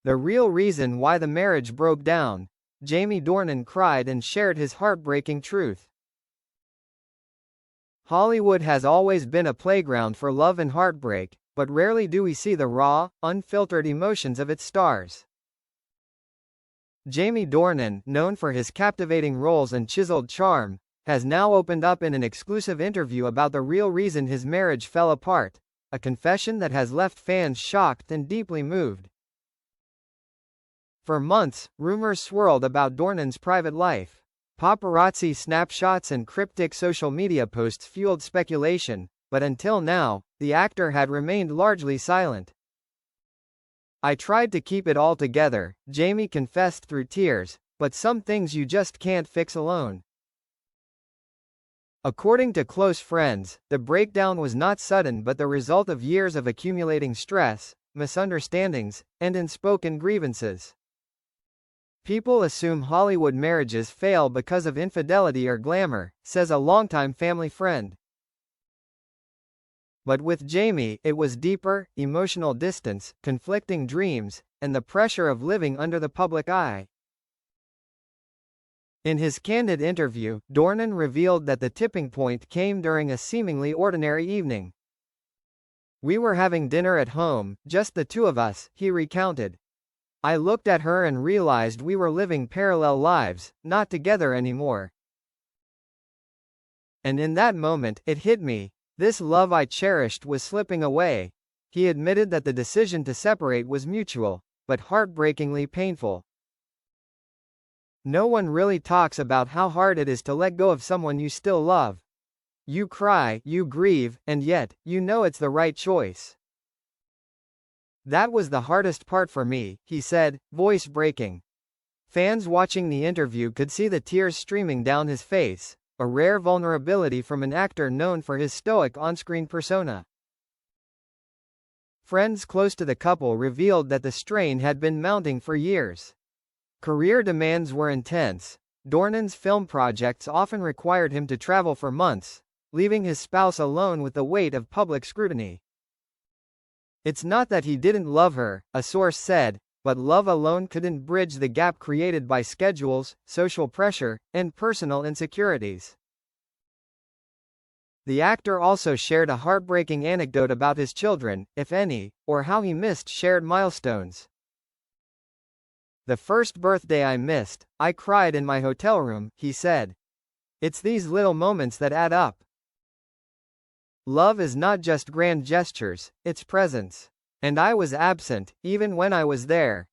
The real reason why the marriage broke down. Jamie Dornan cried and shared his heartbreaking truth. Hollywood has always been a playground for love and heartbreak, but rarely do we see the raw, unfiltered emotions of its stars. Jamie Dornan, known for his captivating roles and chiseled charm, has now opened up in an exclusive interview about the real reason his marriage fell apart, a confession that has left fans shocked and deeply moved. For months, rumors swirled about Dornan's private life. Paparazzi snapshots and cryptic social media posts fueled speculation, but until now, the actor had remained largely silent. "I tried to keep it all together," Jamie confessed through tears, "but some things you just can't fix alone." According to close friends, the breakdown was not sudden but the result of years of accumulating stress, misunderstandings, and unspoken grievances. "People assume Hollywood marriages fail because of infidelity or glamour," says a longtime family friend. But with Jamie, it was deeper, emotional distance, conflicting dreams, and the pressure of living under the public eye. In his candid interview, Dornan revealed that the tipping point came during a seemingly ordinary evening. "We were having dinner at home, just the two of us," he recounted. "I looked at her and realized we were living parallel lives, not together anymore. And in that moment, it hit me. This love I cherished was slipping away." He admitted that the decision to separate was mutual, but heartbreakingly painful. "No one really talks about how hard it is to let go of someone you still love. You cry, you grieve, and yet, you know it's the right choice. That was the hardest part for me," he said, voice breaking. Fans watching the interview could see the tears streaming down his face, a rare vulnerability from an actor known for his stoic on-screen persona. Friends close to the couple revealed that the strain had been mounting for years. Career demands were intense. Dornan's film projects often required him to travel for months, leaving his spouse alone with the weight of public scrutiny. "It's not that he didn't love her," a source said, "but love alone couldn't bridge the gap created by schedules, social pressure, and personal insecurities." The actor also shared a heartbreaking anecdote about his children, if any, or how he missed shared milestones. "The first birthday I missed, I cried in my hotel room," he said. "It's these little moments that add up. Love is not just grand gestures, it's presence. And I was absent, even when I was there."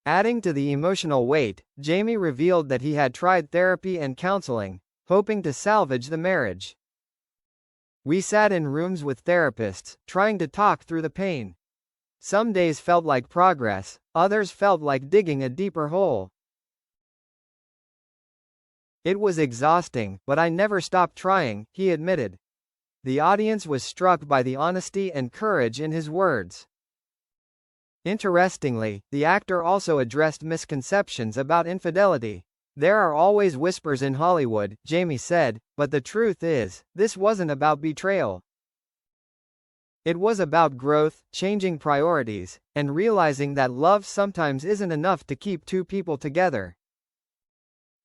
Adding to the emotional weight, Jamie revealed that he had tried therapy and counseling, hoping to salvage the marriage. "We sat in rooms with therapists, trying to talk through the pain. Some days felt like progress, others felt like digging a deeper hole. It was exhausting, but I never stopped trying," he admitted. The audience was struck by the honesty and courage in his words. Interestingly, the actor also addressed misconceptions about infidelity. "There are always whispers in Hollywood," Jamie said, "but the truth is, this wasn't about betrayal. It was about growth, changing priorities, and realizing that love sometimes isn't enough to keep two people together."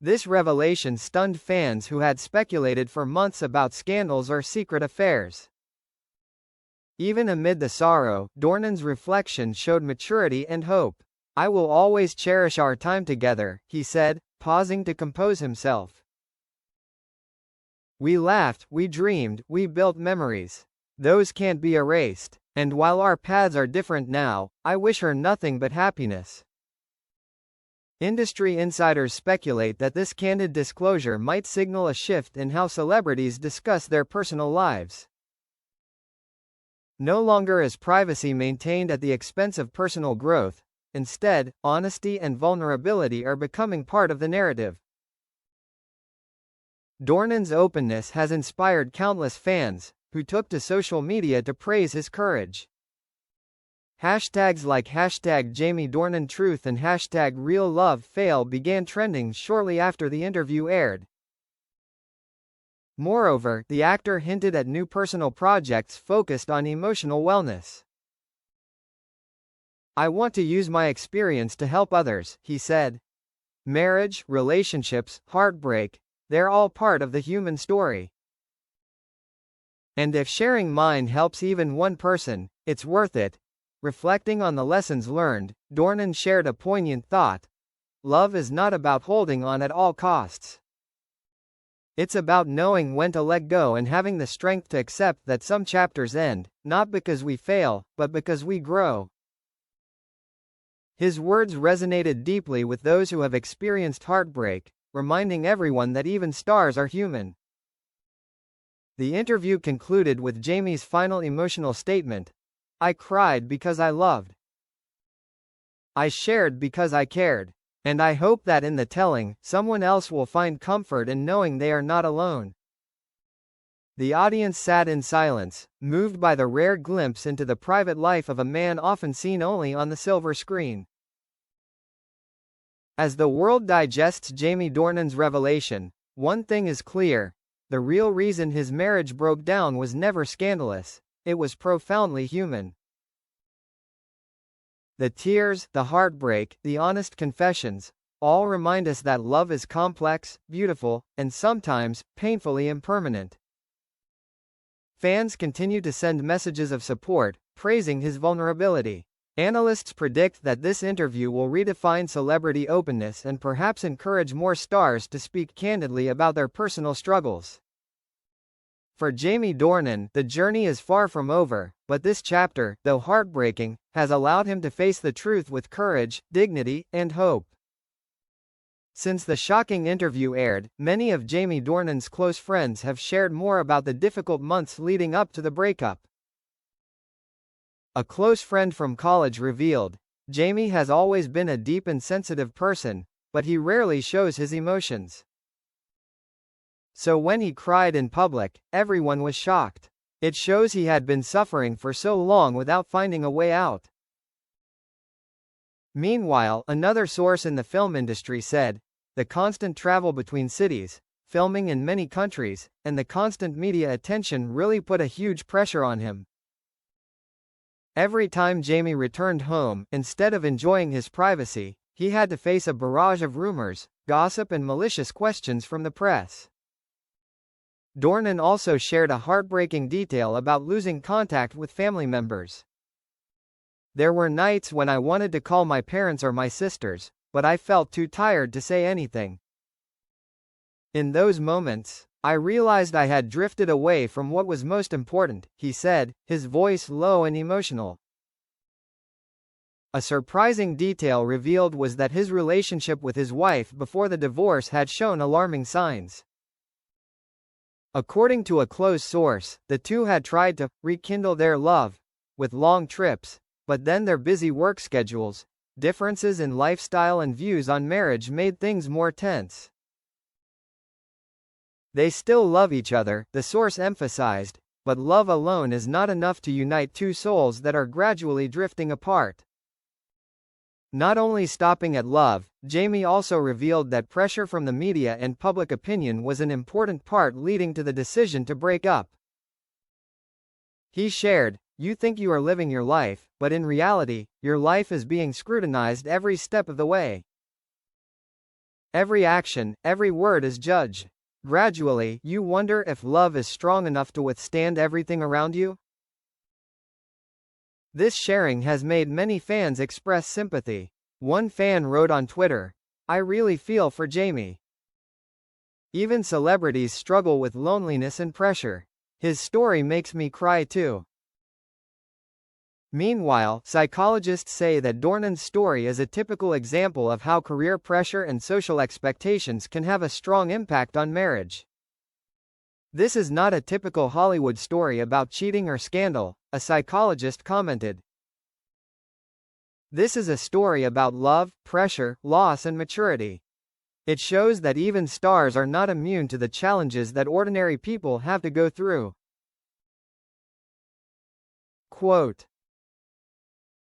This revelation stunned fans who had speculated for months about scandals or secret affairs. Even amid the sorrow, Dornan's reflection showed maturity and hope. "I will always cherish our time together," he said, pausing to compose himself. "We laughed, we dreamed, we built memories. Those can't be erased. And while our paths are different now, I wish her nothing but happiness." Industry insiders speculate that this candid disclosure might signal a shift in how celebrities discuss their personal lives. No longer is privacy maintained at the expense of personal growth. Instead, honesty and vulnerability are becoming part of the narrative. Dornan's openness has inspired countless fans, who took to social media to praise his courage. Hashtags like #JamieDornanTruth and #RealLoveFail began trending shortly after the interview aired. Moreover, the actor hinted at new personal projects focused on emotional wellness. I want to use my experience to help others, he said. Marriage, relationships, heartbreak, they're all part of the human story. And if sharing mine helps even one person, it's worth it. Reflecting on the lessons learned, Dornan shared a poignant thought. Love is not about holding on at all costs. It's about knowing when to let go and having the strength to accept that some chapters end, not because we fail, but because we grow. His words resonated deeply with those who have experienced heartbreak, reminding everyone that even stars are human. The interview concluded with Jamie's final emotional statement. I cried because I loved. I shared because I cared. And I hope that in the telling, someone else will find comfort in knowing they are not alone. The audience sat in silence, moved by the rare glimpse into the private life of a man often seen only on the silver screen. As the world digests Jamie Dornan's revelation, one thing is clear. The real reason his marriage broke down was never scandalous. It was profoundly human. The tears, the heartbreak, the honest confessions, all remind us that love is complex, beautiful, and sometimes, painfully impermanent. Fans continue to send messages of support, praising his vulnerability. Analysts predict that this interview will redefine celebrity openness and perhaps encourage more stars to speak candidly about their personal struggles. For Jamie Dornan, the journey is far from over, but this chapter, though heartbreaking, has allowed him to face the truth with courage, dignity, and hope. Since the shocking interview aired, many of Jamie Dornan's close friends have shared more about the difficult months leading up to the breakup. A close friend from college revealed, Jamie has always been a deep and sensitive person, but he rarely shows his emotions. So when he cried in public, everyone was shocked. It shows he had been suffering for so long without finding a way out. Meanwhile, another source in the film industry said, the constant travel between cities, filming in many countries, and the constant media attention really put a huge pressure on him. Every time Jamie returned home, instead of enjoying his privacy, he had to face a barrage of rumors, gossip and malicious questions from the press. Dornan also shared a heartbreaking detail about losing contact with family members. There were nights when I wanted to call my parents or my sisters, but I felt too tired to say anything. In those moments, I realized I had drifted away from what was most important, he said, his voice low and emotional. A surprising detail revealed was that his relationship with his wife before the divorce had shown alarming signs. According to a close source, the two had tried to rekindle their love with long trips, but then their busy work schedules, differences in lifestyle and views on marriage made things more tense. They still love each other, the source emphasized, but love alone is not enough to unite two souls that are gradually drifting apart. Not only stopping at love, Jamie also revealed that pressure from the media and public opinion was an important part leading to the decision to break up. He shared, you think you are living your life, but in reality, your life is being scrutinized every step of the way. Every action, every word is judged. Gradually, you wonder if love is strong enough to withstand everything around you? This sharing has made many fans express sympathy. One fan wrote on Twitter, I really feel for Jamie. Even celebrities struggle with loneliness and pressure. His story makes me cry too. Meanwhile, psychologists say that Dornan's story is a typical example of how career pressure and social expectations can have a strong impact on marriage. This is not a typical Hollywood story about cheating or scandal, a psychologist commented. This is a story about love, pressure, loss and maturity. It shows that even stars are not immune to the challenges that ordinary people have to go through. Quote,